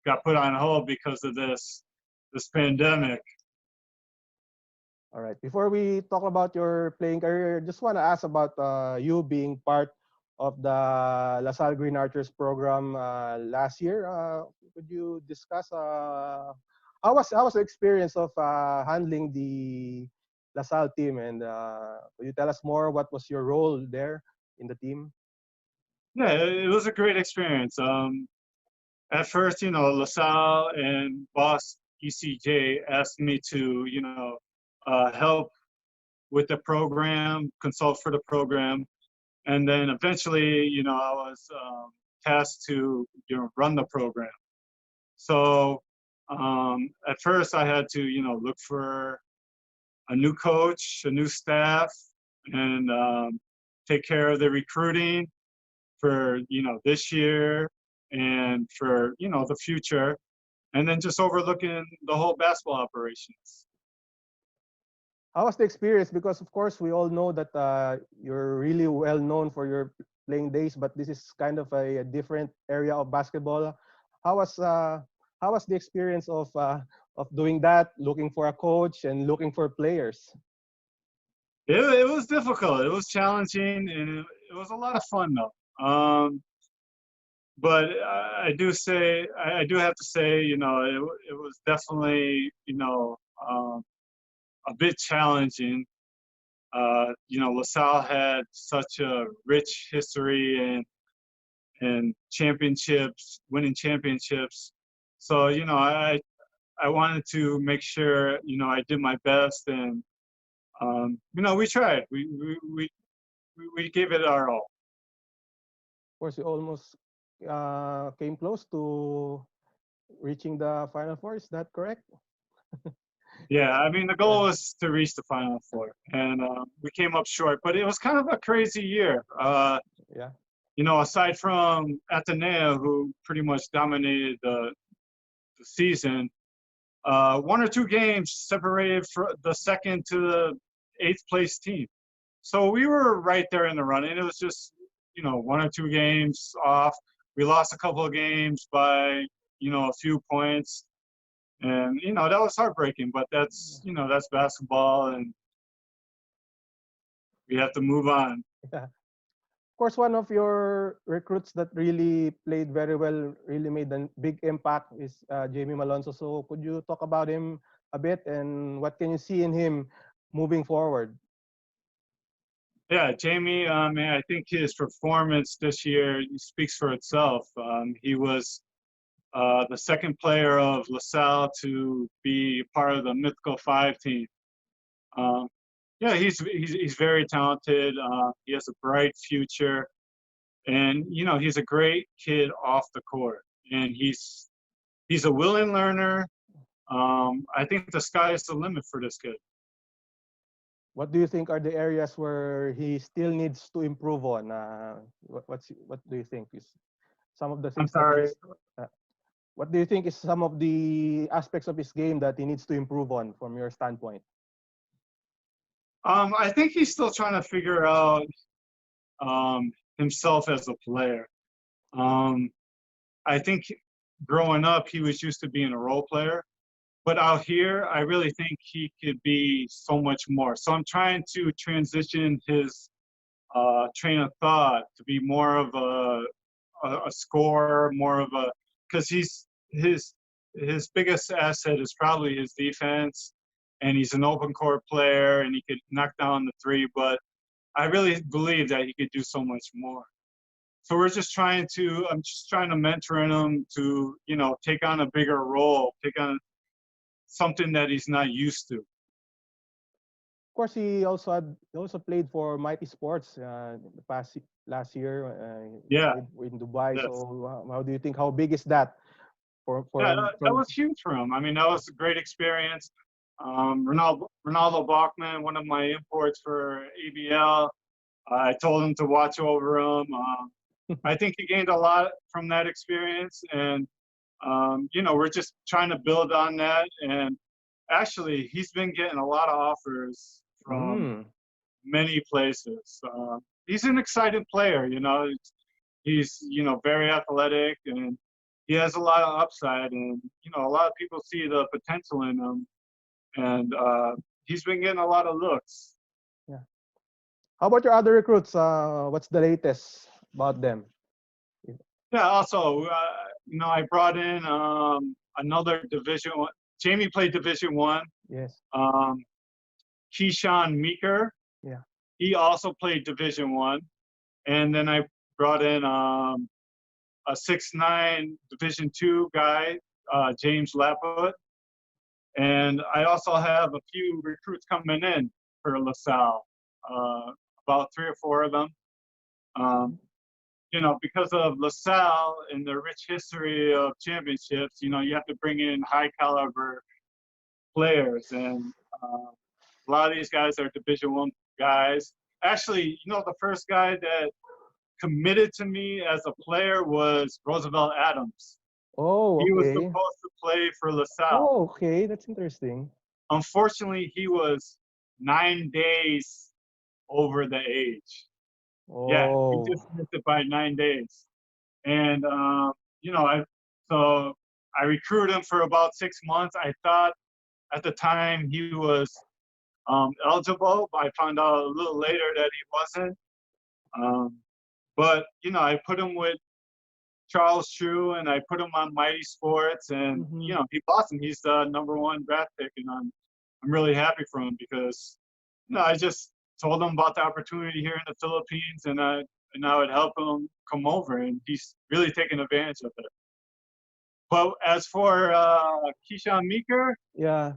got put on hold because of this pandemic. All right. Before we talk about your playing career, just want to ask about you being part of the LaSalle Green Archers program last year. Could you discuss how was the experience of handling the LaSalle team, and could you tell us more? What was your role there in the team? Yeah, it was a great experience. At first, you know, LaSalle and boss ECJ asked me to, you know, help with the program, consult for the program, and then eventually, you know, I was tasked to, you know, run the program. So at first, I had to, you know, look for a new coach, a new staff, and take care of the recruiting for, you know, this year and for, you know, the future, and then just overlooking the whole basketball operations. How was the experience? Because of course we all know that you're really well known for your playing days, but this is kind of a different area of basketball. How was the experience of doing that, looking for a coach and looking for players? It was difficult. It was challenging, and it was a lot of fun though. But I do have to say, you know, it was definitely, you know, a bit challenging. You know, LaSalle had such a rich history and championships, winning championships. So, you know, I wanted to make sure, you know, I did my best, and you know, we tried. We gave it our all. Of course, you almost came close to reaching the Final Four. Is that correct? Yeah, I mean, the goal was to reach the Final Four, and we came up short. But it was kind of a crazy year. Yeah. You know, aside from Ateneo, who pretty much dominated the season, one or two games separated for the second to the eighth place team. So we were right there in the running. It was just, you know, one or two games off. We lost a couple of games by, you know, a few points. And, you know, that was heartbreaking, but that's, you know, that's basketball, and we have to move on. Yeah. Of course, one of your recruits that really played very well, really made a big impact is Jamie Malone. So could you talk about him a bit, and what can you see in him moving forward? Yeah, Jamie, I think his performance this year speaks for itself. He was the second player of LaSalle to be part of the Mythical Five team. Yeah, he's very talented. He has a bright future, and you know, he's a great kid off the court, and he's a willing learner. I think the sky is the limit for this kid. What do you think are the areas where he still needs to improve on? What do you think is some of the I'm things that sorry. he's what do you think is some of the aspects of his game that he needs to improve on from your standpoint? I think he's still trying to figure out himself as a player. I think growing up, he was used to being a role player, but out here, I really think he could be so much more. So I'm trying to transition his train of thought to be more of a scorer, more of a, because his biggest asset is probably his defense, and he's an open court player, and he could knock down the three, but I really believe that he could do so much more. So I'm just trying to mentor him to, you know, take on a bigger role, take on something that he's not used to. Of course, he also played for Mighty Sports last year. Yeah. In Dubai. Yes. So how do you think? How big is that for Yeah, him? that was huge for him. I mean, that was a great experience. Renaldo Balkman, one of my imports for ABL, I told him to watch over him. I think he gained a lot from that experience, and you know, we're just trying to build on that. And actually, he's been getting a lot of offers from many places. He's an exciting player, you know. He's, you know, very athletic, and he has a lot of upside, and you know, a lot of people see the potential in him, and he's been getting a lot of looks. Yeah. How about your other recruits? What's the latest about them? Yeah. Also, you know, I brought in another Division One. Jamie played Division One. Yes. Keyshawn Meeker. Yeah. He also played Division One, and then I brought in a 6'9" Division Two guy, James Laput, and I also have a few recruits coming in for LaSalle, about 3 or 4 of them. You know, because of LaSalle and their rich history of championships, you know, you have to bring in high caliber players, and a lot of these guys are Division One guys. Actually, you know, the first guy that committed to me as a player was Roosevelt Adams. Oh, He was okay. supposed to play for LaSalle. Oh, okay. That's interesting. Unfortunately, he was 9 days over the age. Yeah, he Oh. just missed it by 9 days. And you know, so I recruited him for about 6 months. I thought at the time he was eligible, but I found out a little later that he wasn't. But you know, I put him with Charles True, and I put him on Mighty Sports, and you know, he blossomed. He's the #1 draft pick, and I'm really happy for him because you know, I just told him about the opportunity here in the Philippines, and I would help him come over, and he's really taking advantage of it. But as for Keyshawn Meeker, Yeah.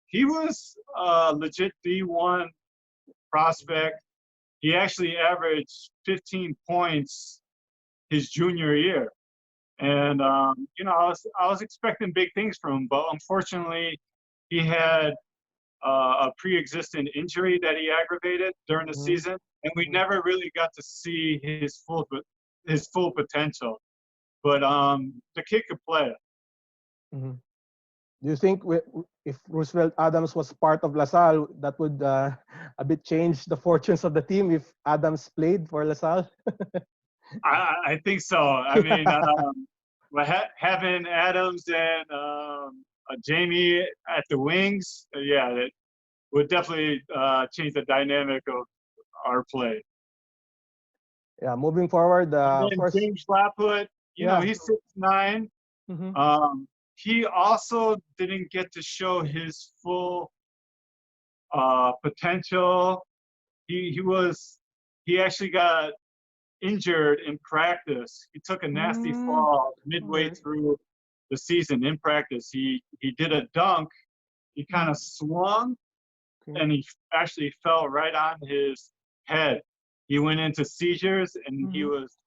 he was a legit D1 prospect. He actually averaged 15 points his junior year, and you know, I was expecting big things from him, but unfortunately, he had a pre-existing injury that he aggravated during the season, and we never really got to see his full potential. But the kid could play. Do you think if Roosevelt Adams was part of LaSalle, that would a bit change the fortunes of the team if Adams played for LaSalle? I think so. I mean, having Adams and Jamie at the wings, yeah, that would definitely change the dynamic of our play. Yeah, moving forward, of course. James Laput, you know, he's 6'9". He also didn't get to show his full potential. He actually got injured in practice. He took a nasty fall midway through the season in practice. He did a dunk. He kind of swung, and he actually fell right on his head. He went into seizures, and he was.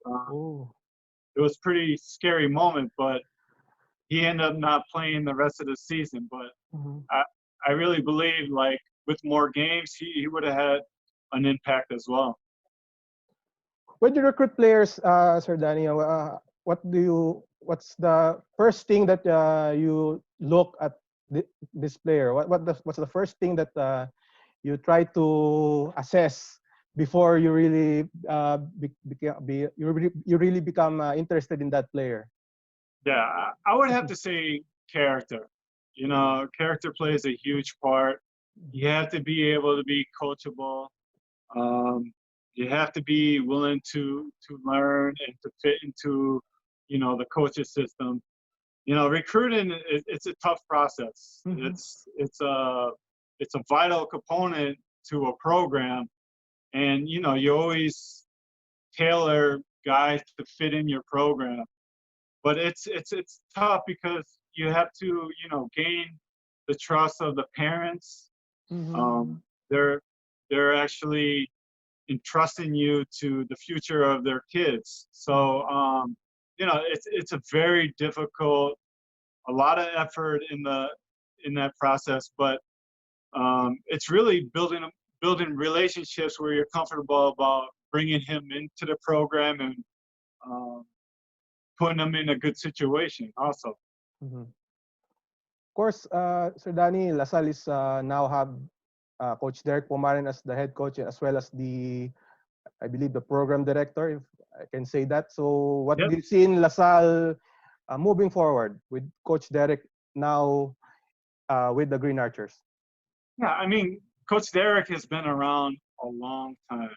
It was a pretty scary moment, but he ended up not playing the rest of the season. But I really believe, like, with more games, he would have had an impact as well. When you recruit players, Sir Danny, what's the first thing that you look at this player? What's the first thing that you try to assess before you really become interested in that player? Yeah, I would have to say character. You know, character plays a huge part. You have to be able to be coachable. You have to be willing to learn and to fit into, you know, the coach's system. You know, recruiting, it's a tough process. It's a vital component to a program, and you know, you always tailor guys to fit in your program. But it's tough because you have to, you know, gain the trust of the parents. They're actually entrusting you to the future of their kids. So you know, it's a very difficult, a lot of effort in that process, but it's really building relationships where you're comfortable about bringing him into the program and putting them in a good situation also. Of course, Sir Danny, LaSalle is now have Coach Derek Pomarin as the head coach, as well as I believe, the program director, if I can say that. So what do you see in LaSalle moving forward with Coach Derek now with the Green Archers? Yeah, I mean, Coach Derek has been around a long time.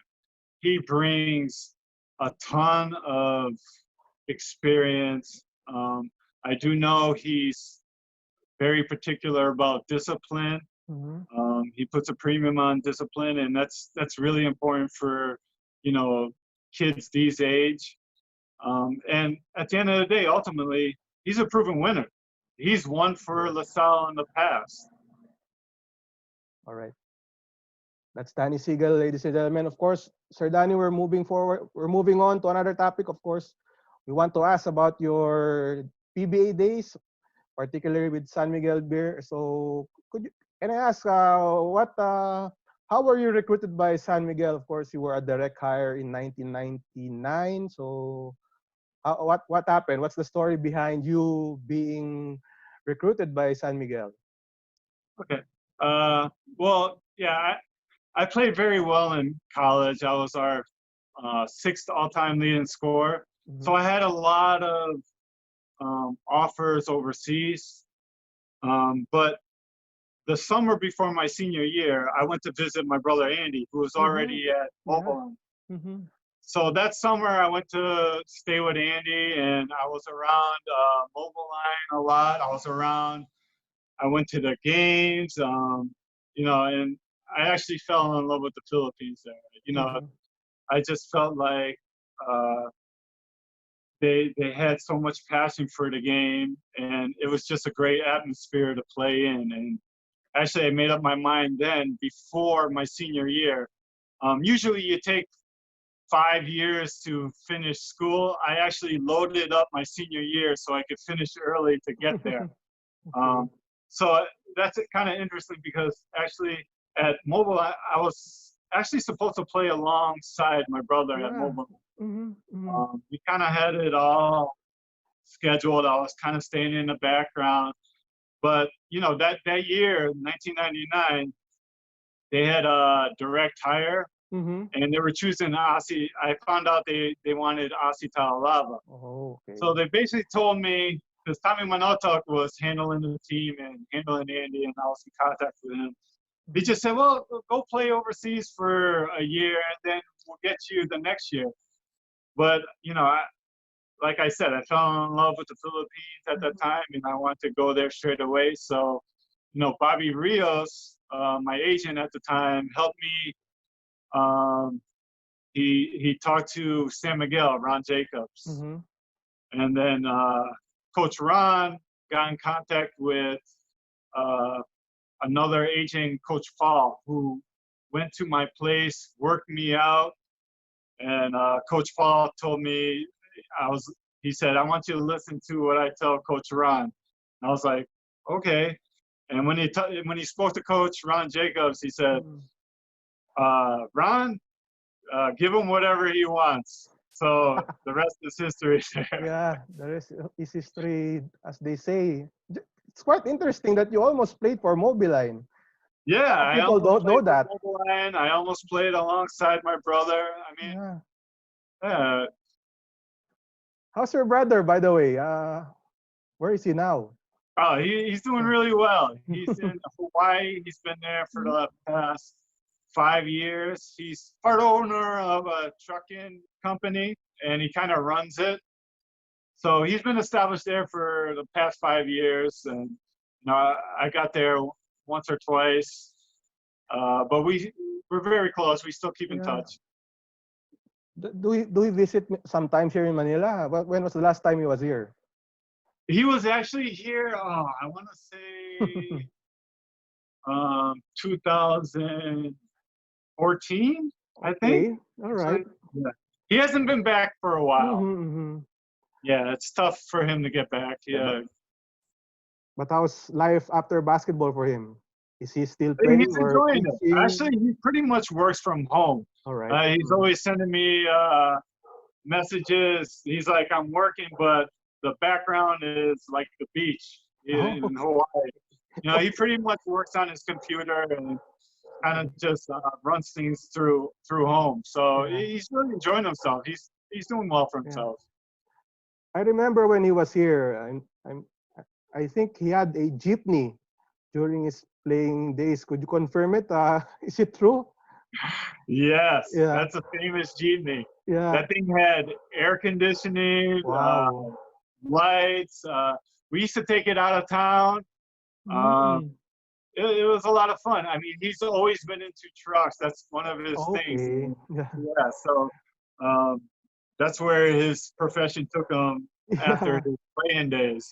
He brings a ton of experience. I do know he's very particular about discipline. He puts a premium on discipline, and that's really important for, you know, kids these age. And at the end of the day, ultimately, he's a proven winner. He's won for LaSalle in the past. All right. That's Danny Seigle, ladies and gentlemen. Of course, Sir Danny, we're moving forward. We're moving on to another topic. Of course, we want to ask about your PBA days, particularly with San Miguel Beer. So, can I ask how were you recruited by San Miguel? Of course, you were a direct hire in 1999. So, what happened? What's the story behind you being recruited by San Miguel? Okay. Well, yeah, I played very well in college. I was our sixth all-time leading scorer. So I had a lot of offers overseas. But the summer before my senior year, I went to visit my brother Andy, who was already at Malone. So that summer, I went to stay with Andy, and I was around Mobile Line a lot. I went to the games, you know, and I actually fell in love with the Philippines there. You know, I just felt like they had so much passion for the game, and it was just a great atmosphere to play in. And actually, I made up my mind then, before my senior year. Usually you take 5 years to finish school. I actually loaded up my senior year so I could finish early to get there. So that's kind of interesting, because actually at Mobile, I was actually supposed to play alongside my brother at Mobile. We kind of had it all scheduled. I was kind of staying in the background. But, you know, that year, 1999, they had a direct hire, and they were choosing Aussie. I found out they wanted Aussie Talalava. So they basically told me, because Tommy Manotok was handling the team and handling Andy, and I was in contact with him. He just said, well, go play overseas for a year, and then we'll get you the next year. But, you know, like I said, I fell in love with the Philippines at that time, and I wanted to go there straight away. So, you know, Bobby Rios, my agent at the time, helped me. He talked to San Miguel, Ron Jacobs. And then Coach Ron got in contact with another agent, Coach Fall, who went to my place, worked me out. And Coach Fall told me, he said, I want you to listen to what I tell Coach Ron. And I was like, okay. And when he spoke to Coach Ron Jacobs, he said, Ron, give him whatever he wants. So the rest is history there. Yeah, the rest is history, as they say. It's quite interesting that you almost played for Mobiline. Yeah, people don't know that. Mobiline. I almost played alongside my brother. I mean, yeah. How's your brother, by the way? Where is he now? Oh, he's doing really well. He's in Hawaii. He's been there for the past 5 years. He's part owner of a trucking company, and he kind of runs it. So he's been established there for the past 5 years. And you know, I got there once or twice, but we're very close. We still keep in touch. Do we visit sometimes here in Manila? When was the last time he was here? He was actually here, I want to say 2014, I think. All right. So, yeah. He hasn't been back for a while. Yeah, it's tough for him to get back. Yeah. But how's life after basketball for him? Is he still playing? He's enjoying it. Actually, he pretty much works from home. All right. He's always sending me messages. He's like, I'm working, but the background is like the beach in Hawaii. You know, he pretty much works on his computer and kind of just runs things through home. So he's really enjoying himself. He's doing well for himself. I remember when he was here. I think he had a jeepney during his playing days. Could you confirm it? Is it true? Yes, Yeah, that's a famous jeepney. yeah. That thing had air conditioning, Wow. lights. We used to take it out of town. Um, Mm, it was a lot of fun. I mean, he's always been into trucks. That's one of his things. okay. And Yeah. yeah, so um, that's where his profession took him after Yeah. his playing days.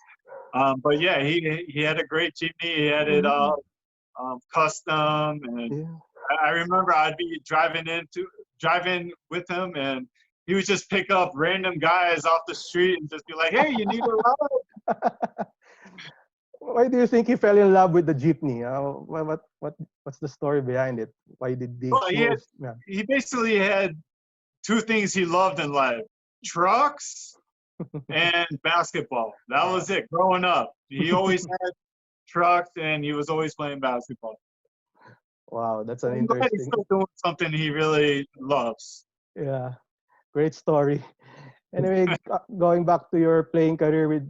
But yeah, he had a great jeepney. He had it Mhm. all custom, and Yeah. I remember I'd be driving with him, and he would just pick up random guys off the street and just be like, "Hey, you need a ride?" Why do you think he fell in love with the jeepney? What's the story behind it? Why did they Well, choose? Yeah. he basically had two things he loved in life: trucks and basketball. That Wow. was it. Growing up, he always had trucks, and he was always playing basketball. Wow, that's an I'm glad he's interesting. still doing something he really loves. Yeah, great story. Anyway, going back to your playing career with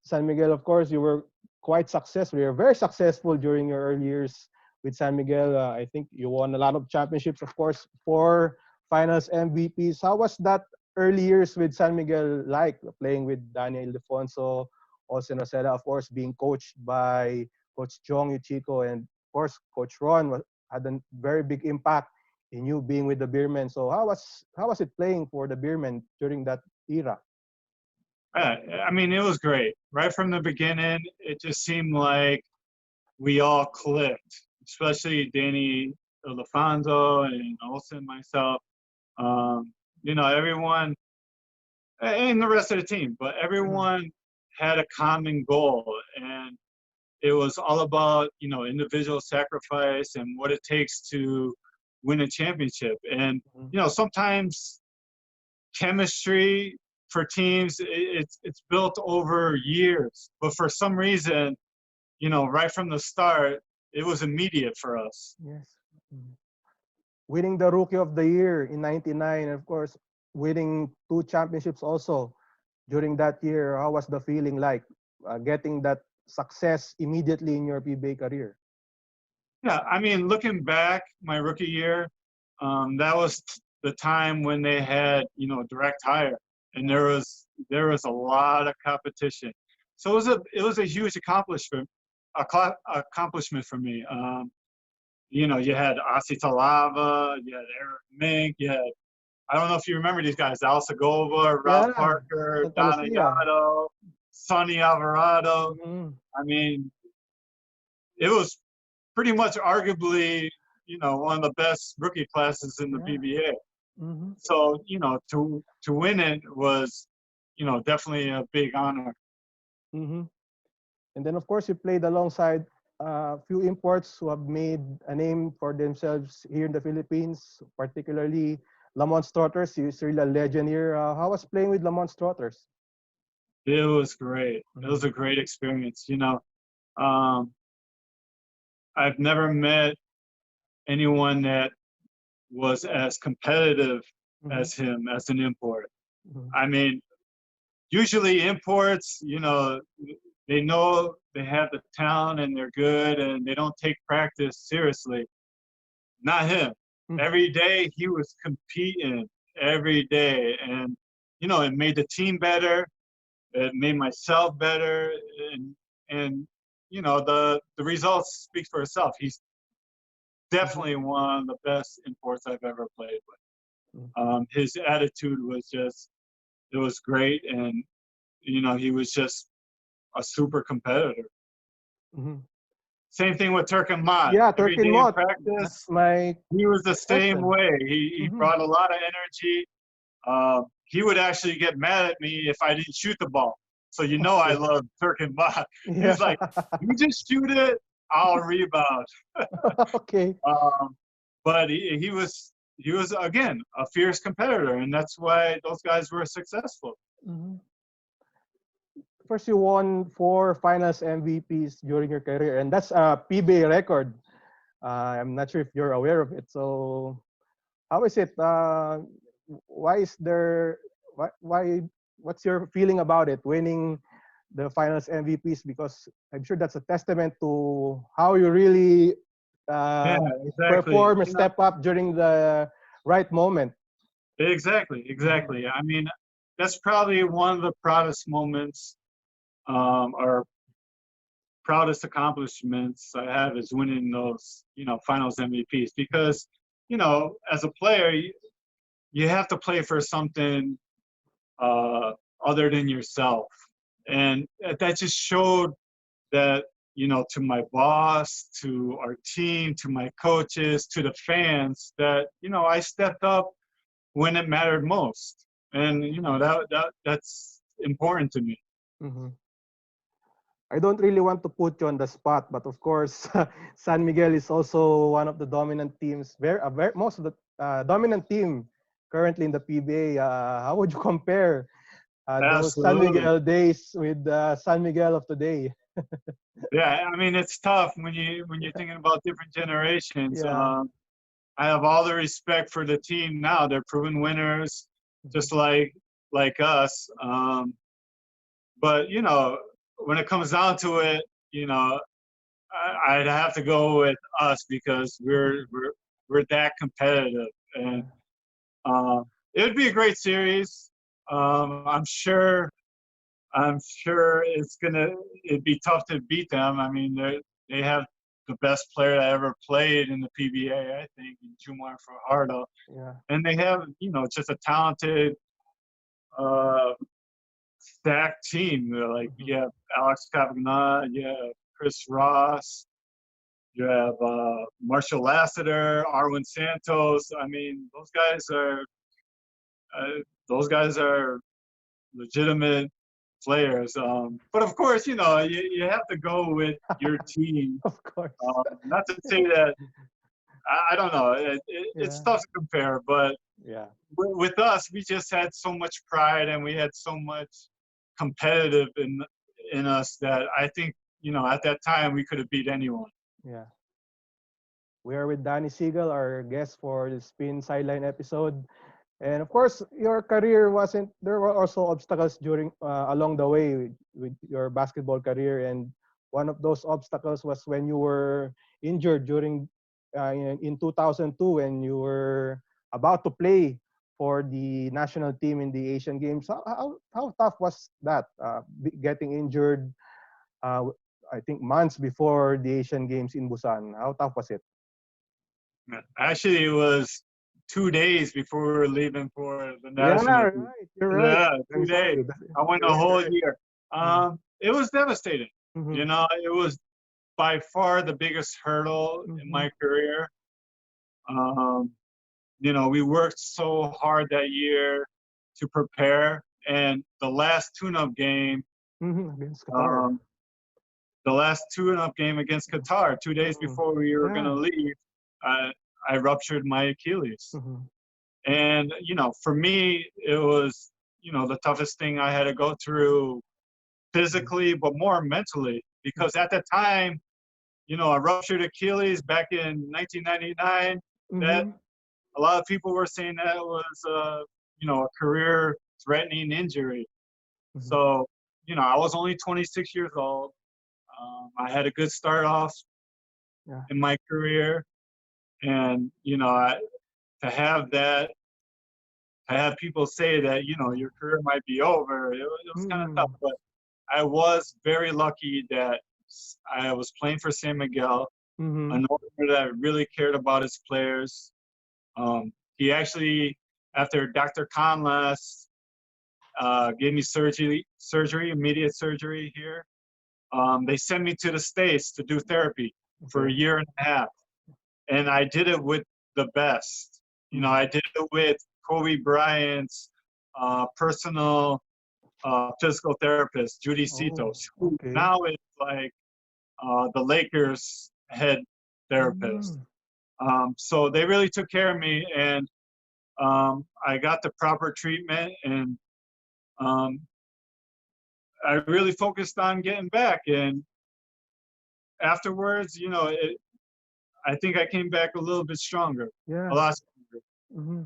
San Miguel, of course, you were quite successful. You were very successful during your early years with San Miguel. I think you won a lot of championships, of course, 4 finals MVPs. How was that early years with San Miguel like, playing with Daniel Defonso, Austin Rosella, of course, being coached by Coach Jong Yuchiko, and of course, Coach Ron had a very big impact in you being with the Beermen. So how was it playing for the Beermen during that era? I mean, it was great. Right from the beginning, it just seemed like we all clicked, especially Danny Ildefonso and Olsen, myself. Um, everyone, and the rest of the team, but Mhm. everyone had a common goal. And it was all about, individual sacrifice and what it takes to win a championship. And, Mhm. sometimes chemistry for teams, it's built over years. But for some reason, right from the start, it was immediate for us. Yes. Mhm. Winning the Rookie of the Year in '99, and of course, winning 2 championships also during that year. How was the feeling like, getting that success immediately in your PBA career? Yeah, I mean, looking back, my rookie year, that was the time when they had, direct hire, and Yeah. there was a lot of competition. So it was a huge accomplishment for me. You had Asi Talava, you had Eric Mink, you had, I don't know if you remember these guys: Al Segova, Ralph Yeah. Parker, Santa Donna Lucia. Gatto, Sonny Alvarado. Mhm. I mean, it was pretty much arguably, one of the best rookie classes in the Yeah. PBA. Mhm. So, to win it was, definitely a big honor. Mhm. And then, of course, you played alongside a few imports who have made a name for themselves here in the Philippines, particularly Lamont Strotters. He's really a legend here. How was playing with Lamont Strotters? It was great. It Mhm. was a great experience. Um, I've never met anyone that was as competitive Mhm. as him as an import. Mhm. I mean, usually imports, they know they have the talent and they're good and they don't take practice seriously. Not him. Mhm. Every day he was competing every day, and it made the team better. It made myself better, and the results speak for itself. He's Mhm. definitely one of the best imports I've ever played with. Mhm. His attitude was just, it was great, and he was just a super competitor. Mhm. Same thing with Turk and Mott. Yeah, Every Turkin day in Mott. That's practice, my he was the next same question. way. He Mhm. brought a lot of energy. He would actually get mad at me if I didn't shoot the ball. So I Okay. love Turk and Mott. He Yeah. was like, "You just shoot it, I'll rebound." Okay. Um, but he was again a fierce competitor, and that's why those guys were successful. Mhm. First, you won 4 finals MVPs during your career, and that's a PBA record. I'm not sure if you're aware of it. So, how is it? Why is there? Why what's your feeling about it, winning the finals MVPs? Because I'm sure that's a testament to how you really Yeah, exactly. perform and step up during the right moment. Exactly. I mean, that's probably one of the proudest moments, or proudest accomplishments I have is winning those, finals MVPs. Because, as a player, you have to play for something other than yourself, and that just showed that, to my boss, to our team, to my coaches, to the fans, that I stepped up when it mattered most, and that's important to me. Mm-hmm. I don't really want to put you on the spot, but of course, San Miguel is also one of the dominant teams, most of the dominant team currently in the PBA. How would you compare those San Absolutely. Miguel days with San Miguel of today? Yeah, I mean, it's tough when you're thinking about different generations. Yeah. I have all the respect for the team now. They're proven winners, just like us. But when it comes down to it, I'd have to go with us because we're that competitive, and it would be a great series. I'm sure it'd be tough to beat them. I mean, they have the best player that ever played in the PBA, I think, in Jumar Fajardo. Yeah. And they have, just a talented, stacked team. Like, you have Alex Cavagna, you have Chris Ross, you have Marshall Lassiter, Arwin Santos. I mean, those guys are legitimate players. But of course, you have to go with your team. Of course. Not to say that, I don't know. It's Yeah. tough to compare, but Yeah. with us, we just had so much pride and we had so much competitive in us that I think, at that time we could have beat anyone. Yeah. We are with Danny Seigle, our guest for the Spin Sideline episode. And of course, your career wasn't. There were also obstacles during along the way with your basketball career, and one of those obstacles was when you were injured during in 2002 when you were about to play for the national team in the Asian Games. How tough was that? Getting injured, I think months before the Asian Games in Busan. How tough was it? Actually, it was 2 days before we were leaving for the Yeah, national right. team. You're right. Yeah, I'm 2 days. sorry. I went a You're right. whole You're right. year. It was devastating. Mm-hmm. It was by far the biggest hurdle in Mm-hmm. my career. Um, we worked so hard that year to prepare, and the last tune-up game, Mm-hmm. Against Qatar. um, against Qatar, 2 days Mm-hmm. before we were going to Yeah. leave, I ruptured my Achilles. Mm-hmm. And, for me, it was, the toughest thing I had to go through physically, but more mentally, because at that time, a ruptured Achilles back in 1999, that Mm-hmm. a lot of people were saying that it was, a career-threatening injury. Mm-hmm. So, I was only 26 years old. I had a good start off Yeah. in my career, and to have that, to have people say that your career might be over, it was kind of tough. Mm-hmm. But I was very lucky that I was playing for San Miguel, Mm-hmm. an owner that really cared about his players. He actually, after Dr. Conlas gave me immediate surgery here, they sent me to the States to do therapy for a Okay. year and a half. And I did it with the best. Mm-hmm. I did it with Kobe Bryant's personal physical therapist, Judy Oh, Citos, who okay. now is like the Lakers head therapist. Mm-hmm. So they really took care of me, and I got the proper treatment, and um, I really focused on getting back. And afterwards, I think I came back a little bit stronger, a Yeah. lot stronger. Mm-hmm.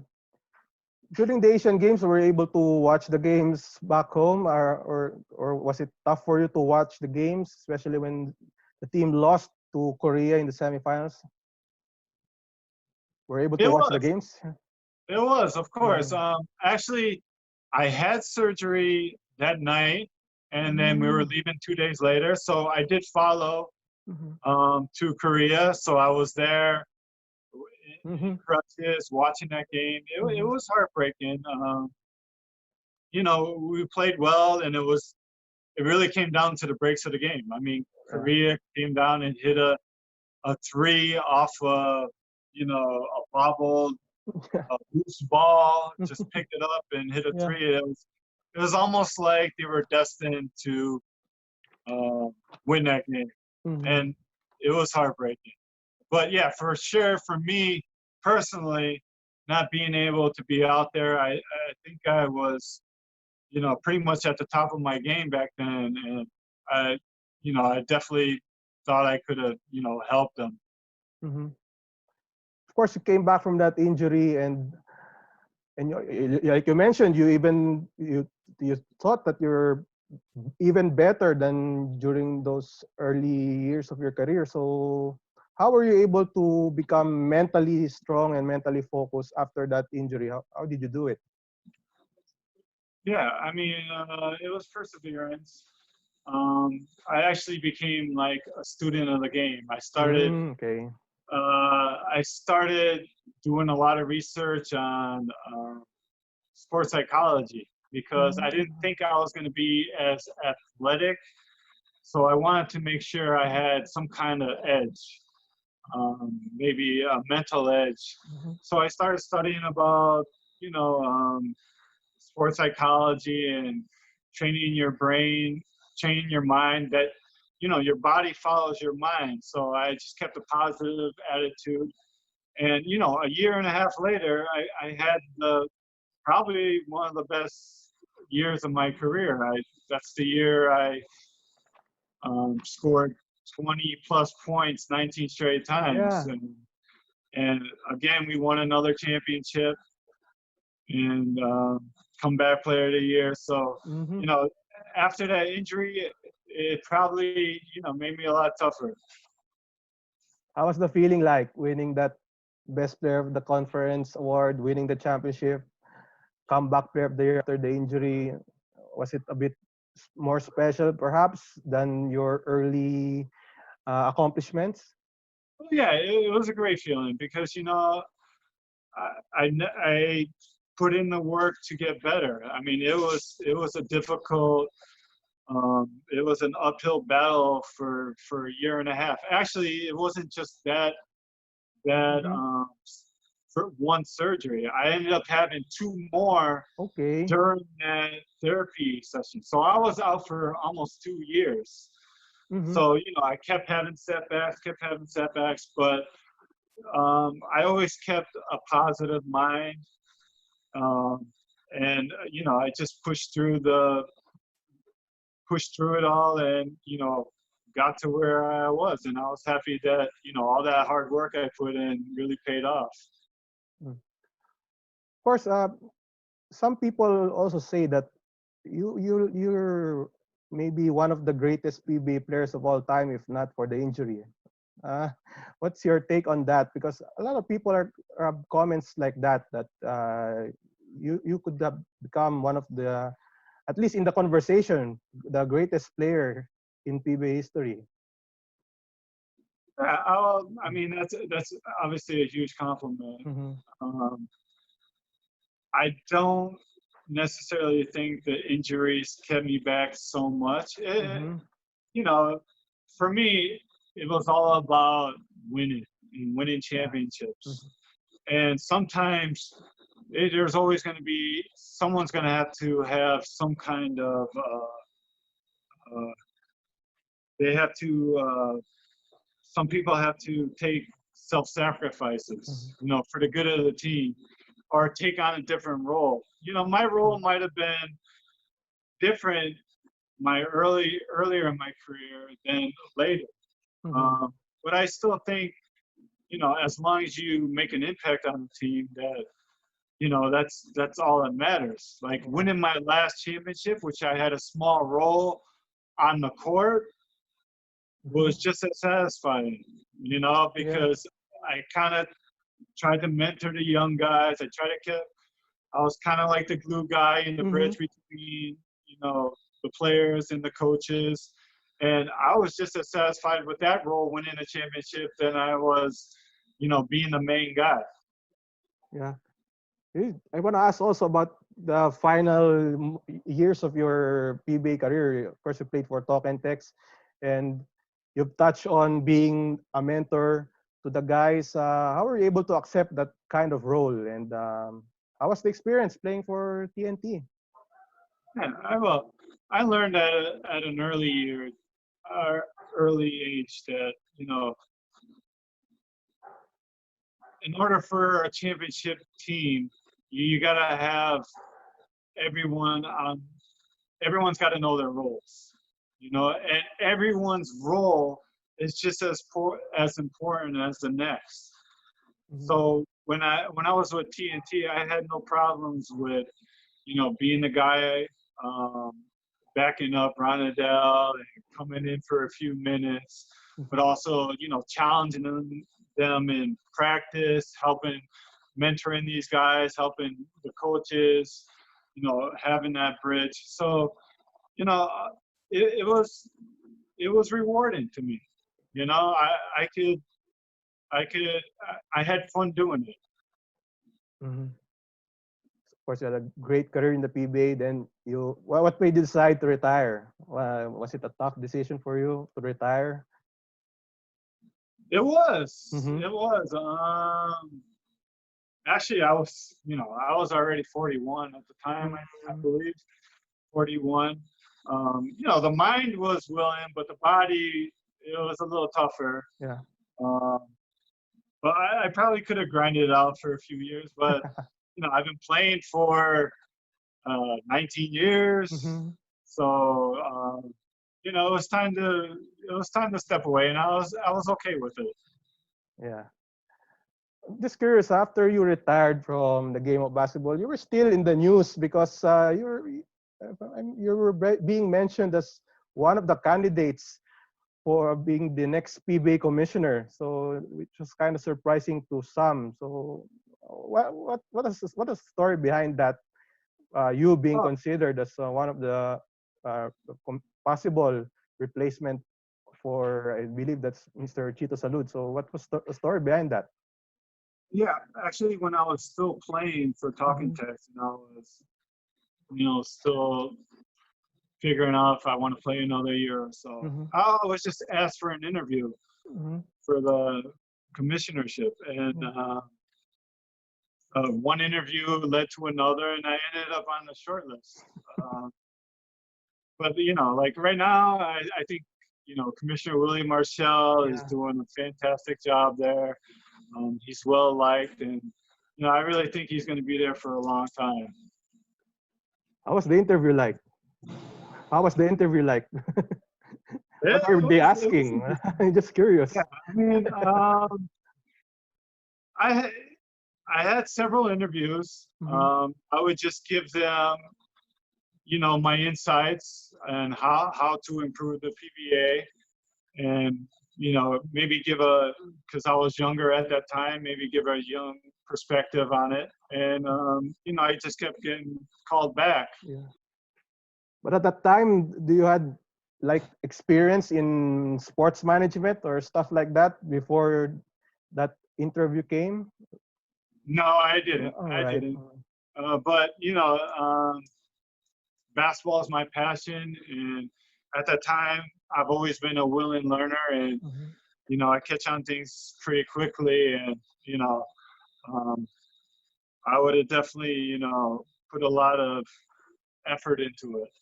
during the Asian Games, were you able to watch the games back home, or was it tough for you to watch the games, especially when the team lost to Korea in the semifinals? Were you able to It watch the was. games? It was, of course. Mm. Actually, I had surgery that night, and then we were Mm. leaving 2 days later. So I did follow Mhm. to Korea. So I was there in Mhm. crutches watching that game. It Mhm. was heartbreaking. You know, we played well, and it really came down to the breaks of the game. I mean, Yeah. Korea came down and hit a three off you know, a bobble, a loose ball, just picked it up and hit a Yeah. three. It was almost like they were destined to uh, win that game, Mhm. and it was heartbreaking. But yeah, for sure, for me personally, not being able to be out there, I think I was, you know, pretty much at the top of my game back then, and I, you know, I definitely thought I could have, you know, helped them. Mhm. Of course, you came back from that injury, and like you mentioned, you thought that you're even better than during those early years of your career. So, how were you able to become mentally strong and mentally focused after that injury? How did you do it? Yeah, I mean, it was perseverance. I actually became like a student of the game. Mm, okay. I started doing a lot of research on sports psychology because I didn't Mm, think I was going to be as athletic. So I wanted to make sure I had some kind of edge, maybe a mental edge. mhm, So I started studying about, you know, sports psychology and training your brain, training your mind that, you know, your body follows your mind. So I just kept a positive attitude. And, you know, a year and a half later, I had probably one of the best years of my career. That's the year I scored 20 plus points 19 straight times. yeah. And again, we won another championship and comeback player of the year. So, Hmm. you know, after that injury, it probably, you know, made me a lot tougher. How was the feeling like winning that best player of the conference award, winning the championship, comeback player of the year after the injury? Was it a bit more special, perhaps, than your early accomplishments? Well, yeah, it was a great feeling because, you know, I put in the work to get better. I mean, it was a difficult, it was an uphill battle for a year and a half. Actually, it wasn't just that Hmm. for one surgery. I ended up having two more Okay. during that therapy session. So I was out for almost 2 years. Hmm. So, you know, I kept having setbacks, but I always kept a positive mind. Um, and, you know, I just pushed through it all and, you know, got to where I was. And I was happy that, you know, all that hard work I put in really paid off. Of course, some people also say that you're maybe one of the greatest PBA players of all time, if not for the injury. Uh, what's your take on that? Because a lot of people have comments like that you could have become one of the, at least in the conversation, the greatest player in PBA history. I mean, that's obviously a huge compliment. Mm-hmm. Um, I don't necessarily think the injuries kept me back so much. Mm-hmm. You know, for me, it was all about winning and winning Yeah. championships. Mm-hmm. And sometimes there's always going to be someone's going to have some kind of uh, they have to some people have to take Mm-hmm. self-sacrifices, you know, for the good of the team or take on a different role. You know, my role might have been different earlier in my career than later. Mm-hmm. Um, but I still think, you know, as long as you make an impact on the team, that you know, that's all that matters. Like winning my last championship, which I had a small role on the court, was just as satisfying, you know, because I kind of tried to mentor the young guys. I was kind of like the glue guy in the bridge between, you know, the players and the coaches. And I was just as satisfied with that role winning a championship than I was, you know, being the main guy. Yeah. I want to ask also about the final years of your PBA career. Of course, you played for Talk and Text, and you've touched on being a mentor to the guys. How were you able to accept that kind of role? And how was the experience playing for TNT? Yeah, I learned at an early age that, you know, in order for a championship team, you gotta have everyone's got to know their roles, you know, and everyone's role is just as important as the next. So when I was with TNT, I had no problems with, you know, being the guy backing up Renaldo and coming in for a few minutes, but also, you know, challenging them in practice, mentoring these guys, helping the coaches, you know, having that bridge. So, you know, it was rewarding to me. You know, I had fun doing it. Of course, you had a great career in the PBA. Then what made you decide to retire? Was it a tough decision for you to retire? It was. It was. Actually, I was already 41 at the time, I believe, 41. You know, the mind was willing, but the body, it was a little tougher. Yeah. But I probably could have grinded it out for a few years. But, you know, I've been playing for 19 years. So, you know, it was time to step away, and I was okay with it. Yeah. I'm just curious, after you retired from the game of basketball, you were still in the news because you were being mentioned as one of the candidates for being the next PBA commissioner. So, which was kind of surprising to some. So, what is the story behind that? You being considered as one of the possible replacement for, I believe that's Mr. Chito Salud. So, what was the story behind that? Yeah, actually, when I was still playing for Talking Text, and I was, you know, still figuring out if I want to play another year or so, I was just asked for an interview for the commissionership, and one interview led to another, and I ended up on the short list. But, you know, like right now, I think, you know, Commissioner Willie Marshall is doing a fantastic job there. He's well liked, and, you know, I really think he's going to be there for a long time. How was the interview like? What were they asking? I'm just curious. Yeah, I mean, I had several interviews. I would just give them, you know, my insights and how to improve the PBA, and, you know, maybe because I was younger at that time, maybe give a young perspective on it. And, you know, I just kept getting called back. Yeah. But at that time, do you had like experience in sports management or stuff like that before that interview came? No, I didn't. I didn't. But, you know, basketball is my passion. And at that time, I've always been a willing learner, and, you know, I catch on things pretty quickly. And, you know, I would have definitely, you know, put a lot of effort into it.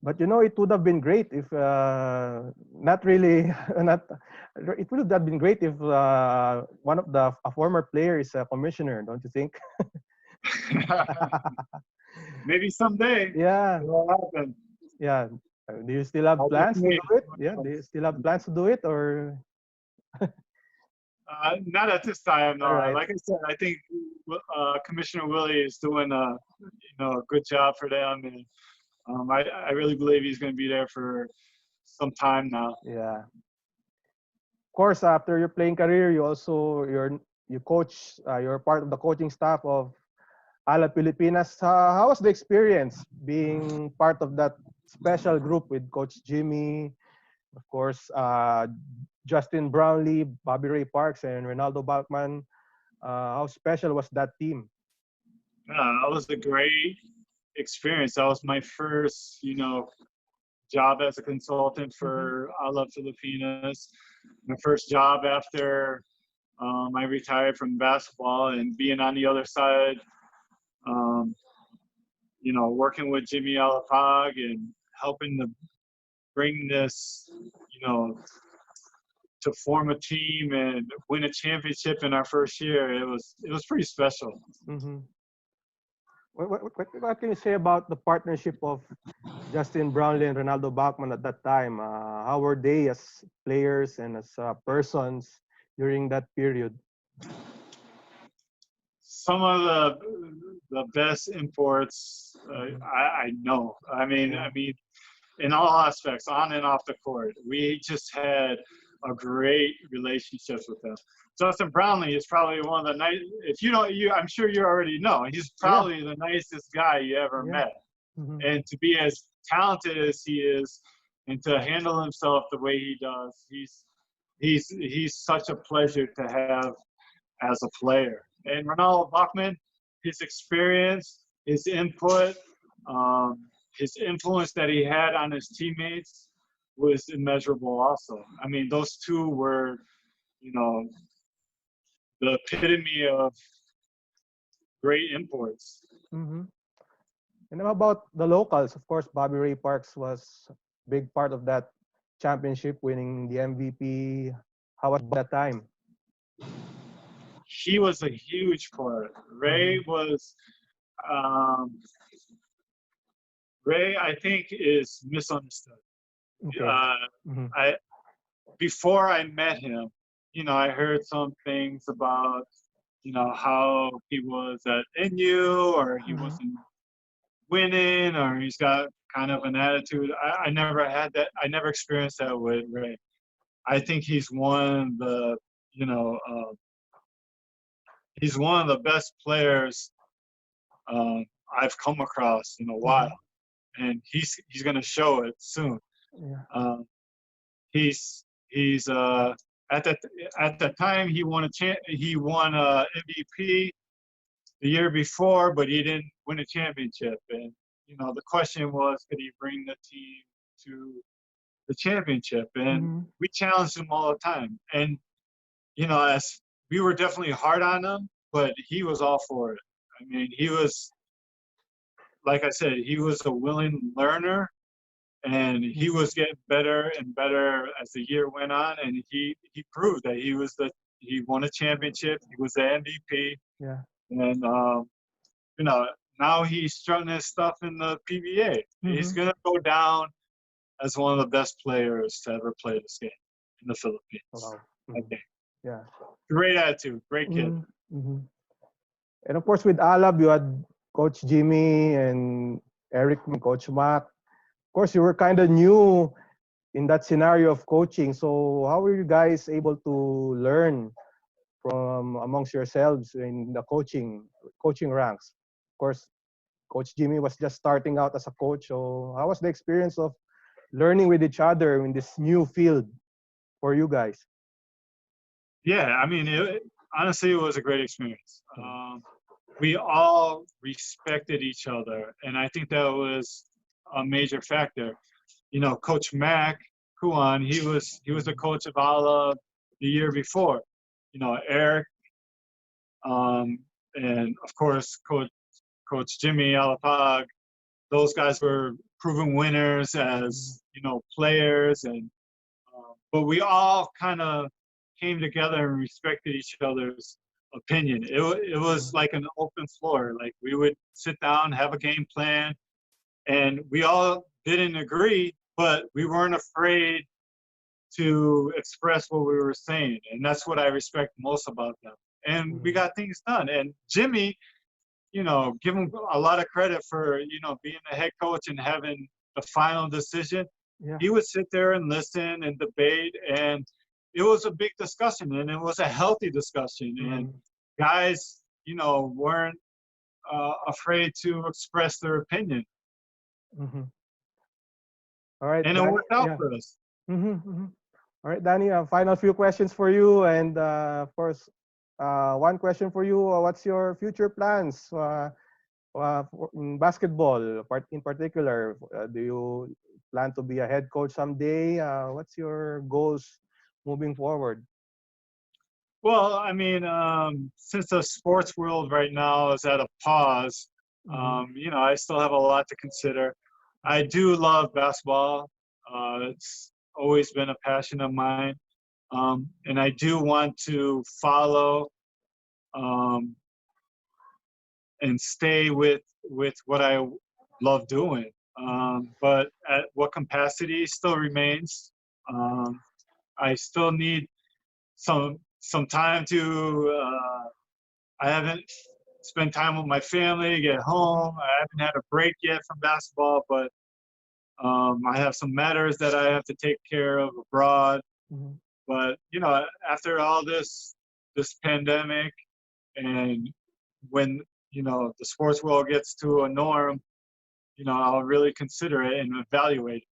But, you know, it would have been great if it would have been great if one of a former player is a commissioner, don't you think? Maybe someday. Yeah. It will happen. Yeah. Do you still have plans to do it? Yeah. Do you still have plans to do it, or? Not at this time, no. All right. Like I said, I think Commissioner Willie is doing a good job for them, and I really believe he's going to be there for some time now. Yeah. Of course, after your playing career, you coach. You're part of the coaching staff of ALA Pilipinas. How was the experience being part of that special group with Coach Jimmy, of course, Justin Brownlee, Barbier Parkes, and Renaldo Balkman? How special was that team? That was a great experience. That was my first, job as a consultant for ALA Pilipinas. My first job after I retired from basketball, and being on the other side, working with Jimmy Alapag and helping to bring this, to form a team and win a championship in our first year. It was pretty special. Mm-hmm. What can you say about the partnership of Justin Brownlee and Renaldo Balkman at that time? How were they as players and as persons during that period? Some of the best imports I know. I mean, in all aspects, on and off the court, we just had a great relationship with them. Justin Brownlee is probably one of the nice. If you don't, I'm sure you already know. He's probably the nicest guy you ever met. Mm-hmm. And to be as talented as he is, and to handle himself the way he does, he's such a pleasure to have as a player. And Renaldo Balkman, his experience, his input, his influence that he had on his teammates was immeasurable also. I mean, those two were, the epitome of great imports. Mm-hmm. And how about the locals? Of course, Barbier Parkes was a big part of that championship, winning the MVP. How was that time? He was a huge player. Ray was, Ray, I think, is misunderstood. Okay. Before I met him, I heard some things about, how he was at NU, or he wasn't winning, or he's got kind of an attitude. I never had that. I never experienced that with Ray. I think he's one of the, he's one of the best players I've come across in a while, and he's going to show it soon. Yeah. He's at the time he won a MVP the year before, but he didn't win a championship. And the question was, could he bring the team to the championship? And we challenged him all the time. And as we were definitely hard on him, but he was all for it. I mean, he was, like I said, he was a willing learner, and he was getting better and better as the year went on. And he proved that he won a championship. He was the MVP. Yeah. And now he's strutting his stuff in the PBA. He's gonna go down as one of the best players to ever play this game in the Philippines. Wow. Okay. Yeah. Great attitude. Great kid. And of course, with Alab, you had Coach Jimmy and Eric and Coach Mac. Of course, you were kind of new in that scenario of coaching. So how were you guys able to learn from amongst yourselves in the coaching ranks? Of course, Coach Jimmy was just starting out as a coach. So how was the experience of learning with each other in this new field for you guys? Yeah, I mean, honestly, it was a great experience. We all respected each other, and I think that was a major factor. Coach Mac Kuan, he was the coach of ALA the year before. Eric, and of course Coach Jimmy Alapag. Those guys were proven winners as players, and but we all kind of came together and respected each other's opinion. It was like an open floor. Like, we would sit down, have a game plan, and we all didn't agree, but we weren't afraid to express what we were saying. And that's what I respect most about them. And we got things done. And Jimmy, you know, give him a lot of credit for, you know, being the head coach and having the final decision. Yeah. He would sit there and listen and debate, and it was a big discussion, and it was a healthy discussion. And guys, you know, weren't afraid to express their opinion. All right. And it Danny, worked out yeah. for us. All right, Danny, final few questions for you. And of course, one question for you. What's your future plans in basketball, in particular? Do you plan to be a head coach someday? What's your goals moving forward? Well, I mean, since the sports world right now is at a pause, you know, I still have a lot to consider. I do love basketball. It's always been a passion of mine. And I do want to follow and stay with what I love doing. But at what capacity still remains. I still need some time to, I haven't spent time with my family, get home. I haven't had a break yet from basketball, but I have some matters that I have to take care of abroad. But, you know, after all this pandemic, and when, you know, the sports world gets to a norm, you know, I'll really consider it and evaluate it.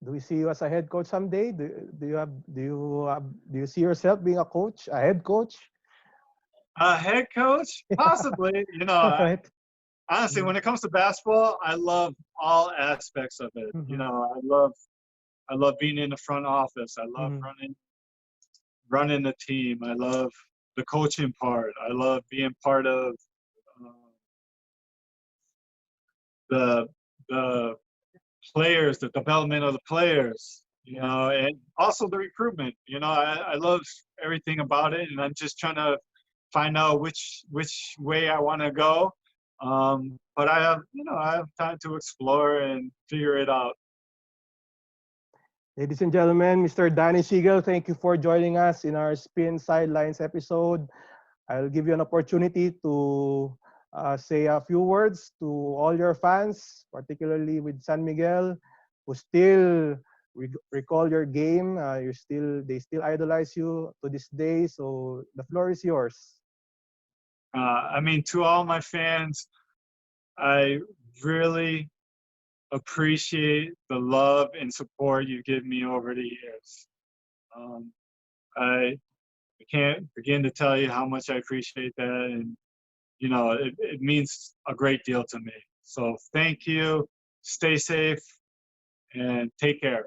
Do we see you as a head coach someday? Do you see yourself being a coach, a head coach? A head coach? Possibly. You know, Right. honestly, when it comes to basketball, I love all aspects of it. You know, I love being in the front office. I love running the team. I love the coaching part. I love being part of the players, the development of the players, you know, and also the recruitment. You know, I love everything about it, and I'm just trying to find out which way I want to go. But I have, you know, I have time to explore and figure it out. Ladies and gentlemen, Mr. Danny Seigle, thank you for joining us in our SPIN Sidelines episode. I'll give you an opportunity to say a few words to all your fans, particularly with San Miguel, who still recall your game. They still idolize you to this day. So the floor is yours. I mean, to all my fans, I really appreciate the love and support you give me over the years. I can't begin to tell you how much I appreciate that, and you know, it means a great deal to me. So thank you, stay safe, and take care.